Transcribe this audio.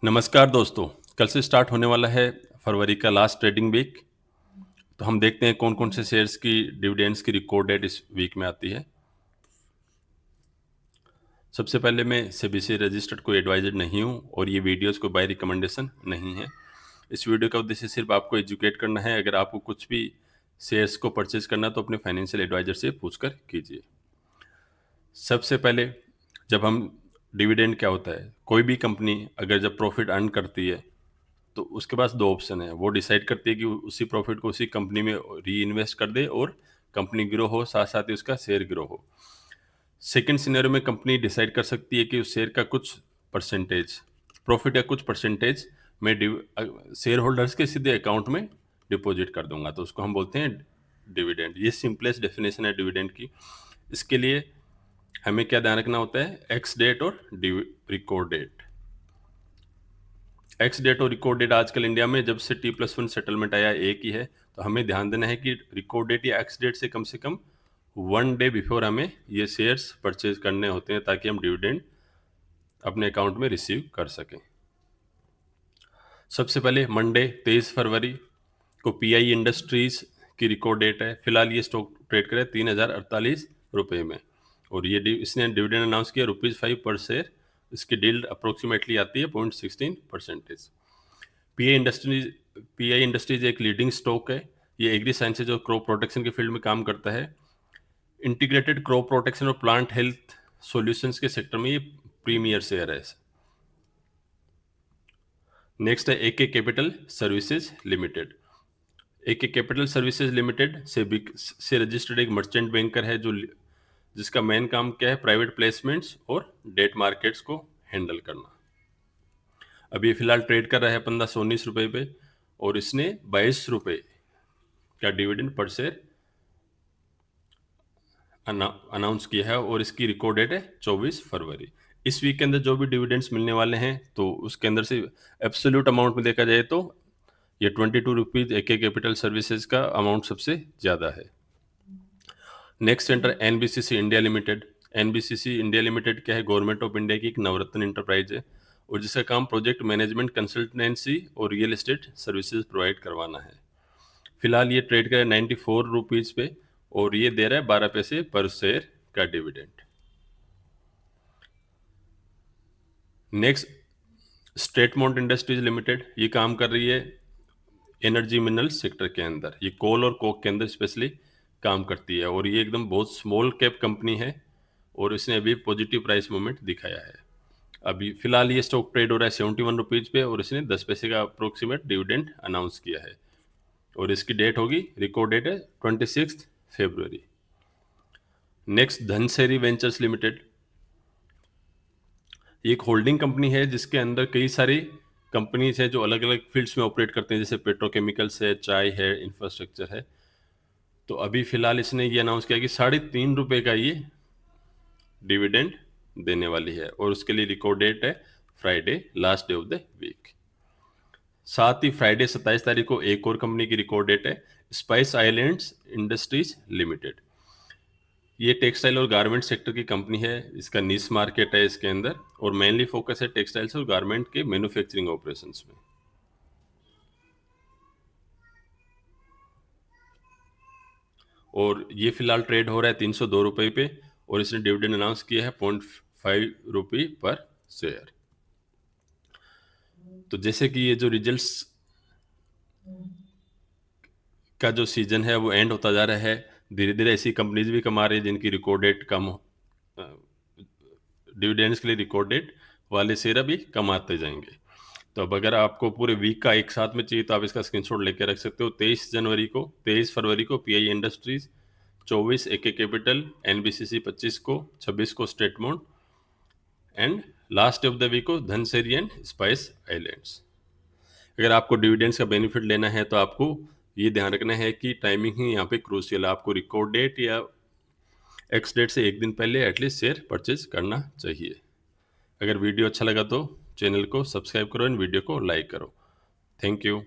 नमस्कार दोस्तों, कल से स्टार्ट होने वाला है फरवरी का लास्ट ट्रेडिंग वीक। तो हम देखते हैं कौन-कौन से शेयर्स की डिविडेंड्स की रिकॉर्ड डेट इस वीक में आती है। सबसे पहले मैं सेबी से रजिस्टर्ड कोई एडवाइज़र नहीं हूँ और ये वीडियोज़ कोई बाय रिकमेंडेशन नहीं है। इस वीडियो का उद्देश्य सिर्फ आपको एजुकेट करना है। अगर आपको कुछ भी शेयर्स को परचेज़ करना है तो अपने फाइनेंशियल एडवाइज़र से पूछकर कीजिए। सबसे पहले जब हम डिविडेंड क्या होता है, कोई भी कंपनी अगर जब प्रॉफ़िट अर्न करती है तो उसके पास 2 ऑप्शन है। वो डिसाइड करती है कि उसी प्रॉफ़िट को उसी कंपनी में री-इन्वेस्ट कर दे और कंपनी ग्रो हो, साथ-साथ ही उसका शेयर ग्रो हो। सेकंड सिनेरियो में कंपनी डिसाइड कर सकती है कि उस शेयर का कुछ परसेंटेज, प्रॉफ़िट या कुछ परसेंटेज मैं शेयर होल्डर्स के सीधे अकाउंट में डिपॉज़िट कर दूँगा, तो उसको हम बोलते हैं डिविडेंड। ये सिंपलेस्ट डेफ़िनेशन है डिविडेंड की। इसके लिए हमें क्या ध्यान रखना होता है, एक्स डेट और रिकॉर्ड डेट। एक्स डेट और रिकॉर्ड डेट आजकल इंडिया में जब से T+1 सेटलमेंट आया एक ही है, तो हमें ध्यान देना है कि रिकॉर्ड डेट या एक्स डेट से कम 1 डे बिफोर हमें ये शेयर्स परचेज करने होते हैं ताकि हम डिविडेंड अपने अकाउंट में रिसीव कर सकें। सबसे पहले मंडे 23 फरवरी को पीआई इंडस्ट्रीज की रिकॉर्ड डेट है। फिलहाल ये स्टॉक ट्रेड करे 3048 रुपये में और इसने डिविडेंड अनाउंस किया ₹5 पर शेयर। इसकी डील्ड अप्रोक्सीमेटली आती है 0.16%। पीआई इंडस्ट्रीज एक लीडिंग स्टॉक है। ये एग्री साइंसेज और क्रॉप प्रोटेक्शन के फील्ड में काम करता है। इंटीग्रेटेड क्रॉप प्रोटेक्शन और प्लांट हेल्थ सॉल्यूशंस के सेक्टर में ये प्रीमियर शेयर है। नेक्स्ट है एके कैपिटल सर्विसेज लिमिटेड। एके कैपिटल सर्विसेज लिमिटेड से रजिस्टर्ड एक मर्चेंट बैंकर है जिसका मेन काम क्या है, प्राइवेट प्लेसमेंट्स और डेट मार्केट्स को हैंडल करना। अभी ये फिलहाल ट्रेड कर रहा है 1519 रुपये पे और इसने 22 रुपये का डिविडेंड पर शेयर अनाउंस किया है और इसकी रिकॉर्ड डेट है 24 फरवरी। इस वीक के अंदर जो भी डिविडेंड्स मिलने वाले हैं तो उसके अंदर से एब्सोल्यूट अमाउंट में देखा जाए तो ये 22 रुपीज़ एके कैपिटल सर्विसेज का अमाउंट सबसे ज़्यादा है। Next centre NBCC India limited. NBCC India limited क्या है, गवर्नमेंट ऑफ इंडिया की एक नवरत्न इंटरप्राइज है और जिसका काम प्रोजेक्ट मैनेजमेंट, कंसल्टेंसी और रियल एस्टेट सर्विसेज प्रोवाइड करवाना है। फिलहाल ये ट्रेड कर 94 रुपीज़ पे और ये दे रहा है 12 पैसे पर शेयर का डिविडेंड। नेक्स्ट स्टेटमोंट इंडस्ट्रीज लिमिटेड, ये काम कर रही है एनर्जी मिनरल सेक्टर के अंदर। ये कोल और कोक के अंदर स्पेशली काम करती है और ये एकदम बहुत स्मॉल कैप कंपनी है और इसने अभी पॉजिटिव प्राइस मूवमेंट दिखाया है। अभी फिलहाल ये स्टॉक ट्रेड हो रहा है 71 रुपीज़ पे और इसने 10 पैसे का अप्रोक्सीमेट डिविडेंड अनाउंस किया है और इसकी डेट होगी, रिकॉर्ड डेट है 26 फरवरी। नेक्स्ट धनसेरी वेंचर्स लिमिटेड, ये एक होल्डिंग कंपनी है जिसके अंदर कई सारी कंपनीज है जो अलग अलग फील्ड्स में ऑपरेट करते हैं, जैसे पेट्रोकेमिकल्स है, चाय है, इंफ्रास्ट्रक्चर है। तो अभी फिलहाल इसने ये अनाउंस किया कि ₹3.5 का ये डिविडेंड देने वाली है और उसके लिए रिकॉर्ड डेट है Friday, last day of the week. साथ ही फ्राइडे 27 तारीख को एक और कंपनी की रिकॉर्ड डेट है, स्पाइस आइलैंड्स इंडस्ट्रीज लिमिटेड। ये टेक्सटाइल और गारमेंट सेक्टर की कंपनी है। इसका नीश मार्केट है इसके अंदर और मेनली फोकस है टेक्सटाइल्स और गारमेंट के मैन्युफैक्चरिंग ऑपरेशंस में। और ये फिलहाल ट्रेड हो रहा है 302 रुपये पे और इसने डिविडेंड अनाउंस किया है 0.5 रुपये पर शेयर। तो जैसे कि ये जो रिजल्ट्स का जो सीजन है वो एंड होता जा रहा है, धीरे धीरे ऐसी कंपनीज भी कमा रही है जिनकी रिकॉर्ड डेट कम हो, डिविडेंड्स के लिए रिकॉर्ड डेट वाले शेयर अभी कमाते जाएंगे। तो अब अगर आपको पूरे वीक का एक साथ में चाहिए तो आप इसका स्क्रीनशॉट लेके रख सकते हो। 23 फरवरी को PI industries, 24 AK capital, NBCC 25 को, 26 को स्टेटमोंट and last of the week को धनसेरी एंड स्पाइस आइलैंड्स। अगर आपको डिविडेंड्स का बेनिफिट लेना है तो आपको ये ध्यान रखना है कि टाइमिंग ही यहाँ पे क्रूशियल है। आपको रिकॉर्ड डेट या एक्स डेट से एक दिन पहले एटलीस्ट शेयर परचेज करना चाहिए। अगर वीडियो अच्छा लगा तो चैनल को सब्सक्राइब करो एंड वीडियो को लाइक करो। Thank you.